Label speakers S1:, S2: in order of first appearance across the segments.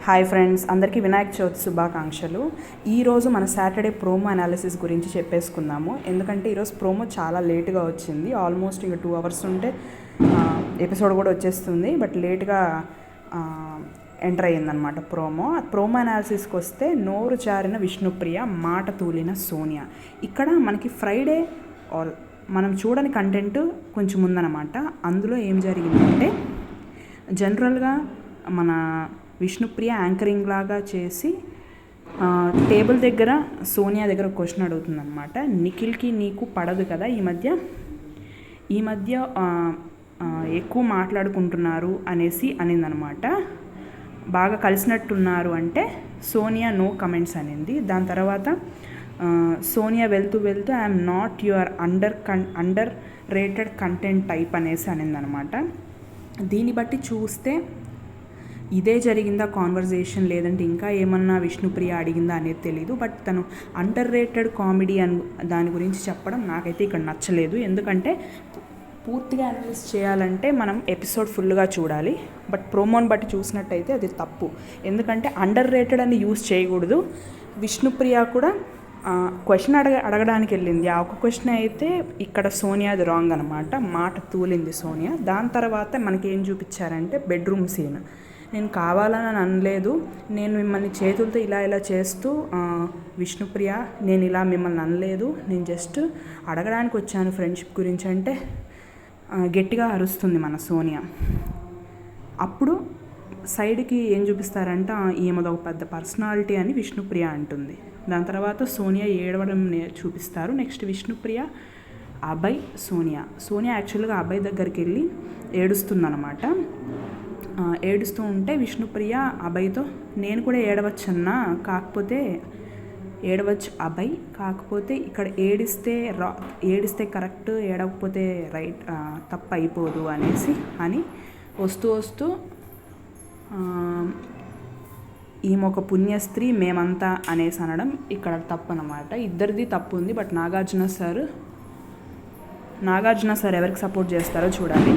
S1: Hi friends, అందరికీ వినాయక చవితి శుభాకాంక్షలు. ఈరోజు మన సాటర్డే ప్రోమో అనాలిసిస్ గురించి చెప్పేసుకుందాము. ఎందుకంటే ఈరోజు ప్రోమో చాలా లేట్గా వచ్చింది. ఆల్మోస్ట్ ఇంకా 2 hours ఉంటే ఎపిసోడ్ కూడా వచ్చేస్తుంది. బట్ లేట్గా ఎంటర్ అయ్యిందనమాట ప్రోమో అనాలిసిస్కి వస్తే నోరు జారిన విష్ణుప్రియ, మాట తూలిన సోనియా. ఇక్కడ మనకి ఫ్రైడే మనం చూడని కంటెంట్ కొంచెం ఉందన్నమాట. అందులో ఏం జరిగిందంటే, జనరల్గా మన విష్ణుప్రియ యాంకరింగ్ లాగా చేసి టేబుల్ దగ్గర సోనియా దగ్గర క్వశ్చన్ అడుగుతుందన్నమాట. నిఖిల్కి నీకు పడదు కదా, ఈ మధ్య ఎక్కువ మాట్లాడుకుంటున్నారు అనేసి అనిందనమాట. బాగా కలిసినట్టున్నారు అంటే సోనియా నో కమెంట్స్ అనింది. దాని తర్వాత సోనియా వెళ్తూ I'm not your under rated content type అనేసి అనిందనమాట. దీన్ని బట్టి చూస్తే ఇదే జరిగిందా కాన్వర్జేషన్, లేదంటే ఇంకా ఏమన్నా విష్ణుప్రియ అడిగిందా అనేది తెలీదు. బట్ తను అండర్ రేటెడ్ కామెడీ అని దాని గురించి చెప్పడం నాకైతే ఇక్కడ నచ్చలేదు. ఎందుకంటే పూర్తిగా అనలైజ్ చేయాలంటే మనం ఎపిసోడ్ ఫుల్గా చూడాలి. బట్ ప్రోమోని బట్టి చూసినట్టయితే అది తప్పు. ఎందుకంటే అండర్ రేటెడ్ అని యూజ్ చేయకూడదు. విష్ణుప్రియ కూడా క్వశ్చన్ అడగడానికి వెళ్ళింది. ఆ ఒక క్వశ్చన్ అయితే ఇక్కడ సోనియాది రాంగ్ అనమాట. మాట తూలింది సోనియా. దాని తర్వాత మనకి ఏం చూపించారంటే బెడ్రూమ్ సీన్. నేను కావాలని అనలేదు, నేను మిమ్మల్ని చేతులతో ఇలా చేస్తూ విష్ణుప్రియ నేను ఇలా మిమ్మల్ని అనలేదు, నేను జస్ట్ అడగడానికి వచ్చాను ఫ్రెండ్షిప్ గురించి అంటే గట్టిగా అరుస్తుంది మన సోనియా. అప్పుడు సైడ్కి ఏం చూపిస్తారంటే ఈమెది ఒక పెద్ద పర్సనాలిటీ అని విష్ణుప్రియ అంటుంది. దాని తర్వాత సోనియా ఏడవడం చూపిస్తారు. నెక్స్ట్ విష్ణుప్రియ, అభయ్, సోనియా యాక్చువల్గా అభయ్ దగ్గరికి వెళ్ళి ఏడుస్తుందన్నమాట. ఏడుస్తూ ఉంటే విష్ణుప్రియ అభయ్తో నేను కూడా ఏడవచ్చన్నా, కాకపోతే ఏడవచ్చు అభయ్, కాకపోతే ఇక్కడ ఏడిస్తే కరెక్ట్, ఏడవకపోతే రైట్, తప్పు అయిపోదు అనేసి అని వస్తూ ఈమె ఒక పుణ్యస్త్రీ మేమంతా అనేసి అనడం ఇక్కడ తప్పు అనమాట. ఇద్దరిది తప్పు ఉంది. బట్ నాగార్జున సార్ ఎవరికి సపోర్ట్ చేస్తారో చూడాలి.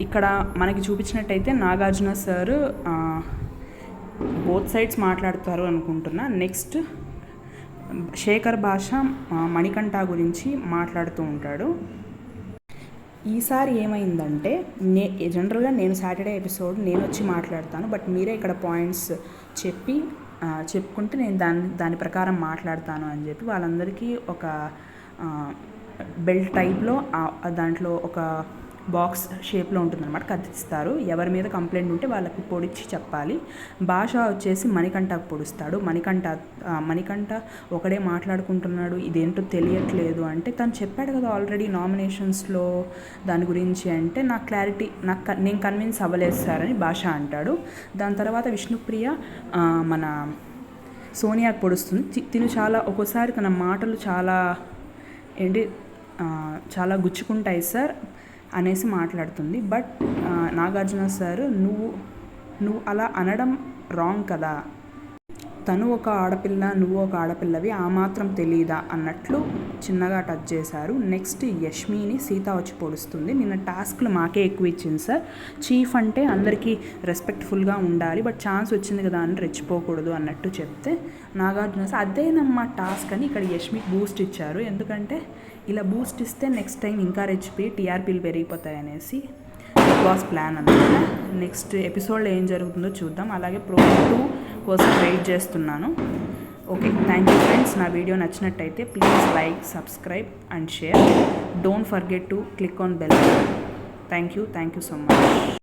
S1: ఇక్కడ మనకి చూపించినట్టయితే నాగార్జున సార్ బోత్ సైడ్స్ మాట్లాడతారు అనుకుంటున్నా. నెక్స్ట్ శేఖర్ భాష మణికంఠ గురించి మాట్లాడుతూ ఉంటాడు. ఈసారి ఏమైందంటే జనరల్గా నేను సాటర్డే ఎపిసోడ్ నేను వచ్చి మాట్లాడతాను, బట్ మీరే ఇక్కడ పాయింట్స్ చెప్పుకుంటే నేను దాని ప్రకారం మాట్లాడతాను అని చెప్పి వాళ్ళందరికీ ఒక బెల్ట్ టైప్లో దాంట్లో ఒక బాక్స్ షేప్లో ఉంటుందన్నమాట, కత్తిస్తారు. ఎవరి మీద కంప్లైంట్ ఉంటే వాళ్ళకి పొడిచి చెప్పాలి. భాష వచ్చేసి మణికంఠకు పొడుస్తాడు. మణికంఠ ఒకడే మాట్లాడుకుంటున్నాడు, ఇదేంటో తెలియట్లేదు అంటే తను చెప్పాడు కదా ఆల్రెడీ నామినేషన్స్లో దాని గురించి అంటే నేను కన్విన్స్ అవ్వలేదు సార్ అని భాష అంటాడు. దాని తర్వాత విష్ణుప్రియ మన సోనియాకు పొడుస్తుంది. తిను ఒక్కోసారి తన మాటలు చాలా గుచ్చుకుంటాయి సార్ అనేసి మాట్లాడుతుంది. బట్ నాగార్జున సార్ నువ్వు అలా అనడం రాంగ్ కదా, తను ఒక ఆడపిల్ల, నువ్వు ఒక ఆడపిల్లవి, ఆ మాత్రం తెలీదా అన్నట్లు చిన్నగా టచ్ చేశారు. నెక్స్ట్ యష్మిని సీత వచ్చి పొడుస్తుంది. నిన్న టాస్క్లు మాకే ఎక్కువ ఇచ్చింది సార్, చీఫ్ అంటే అందరికీ రెస్పెక్ట్ఫుల్గా ఉండాలి, బట్ ఛాన్స్ వచ్చింది కదా అని రెచ్చిపోకూడదు అన్నట్టు చెప్తే నాగార్జున సార్ అదేనమ్మా టాస్క్ అని ఇక్కడ యష్మికి బూస్ట్ ఇచ్చారు. ఎందుకంటే ఇలా బూస్ట్ ఇస్తే నెక్స్ట్ టైం ఇంకా రెచ్చిపోయి టీఆర్పీలు పెరిగిపోతాయి అనేసి బాస్ ప్లాన్ అన్నమాట. నెక్స్ట్ ఎపిసోడ్లో ఏం జరుగుతుందో చూద్దాం. అలాగే ప్రోమో 2 కోసం వెయిట్ చేస్తున్నాను. Okay, thank you friends. నా వీడియో నచ్చినట్టయితే please like, subscribe and share. Don't forget to click on bell. Thank you so much.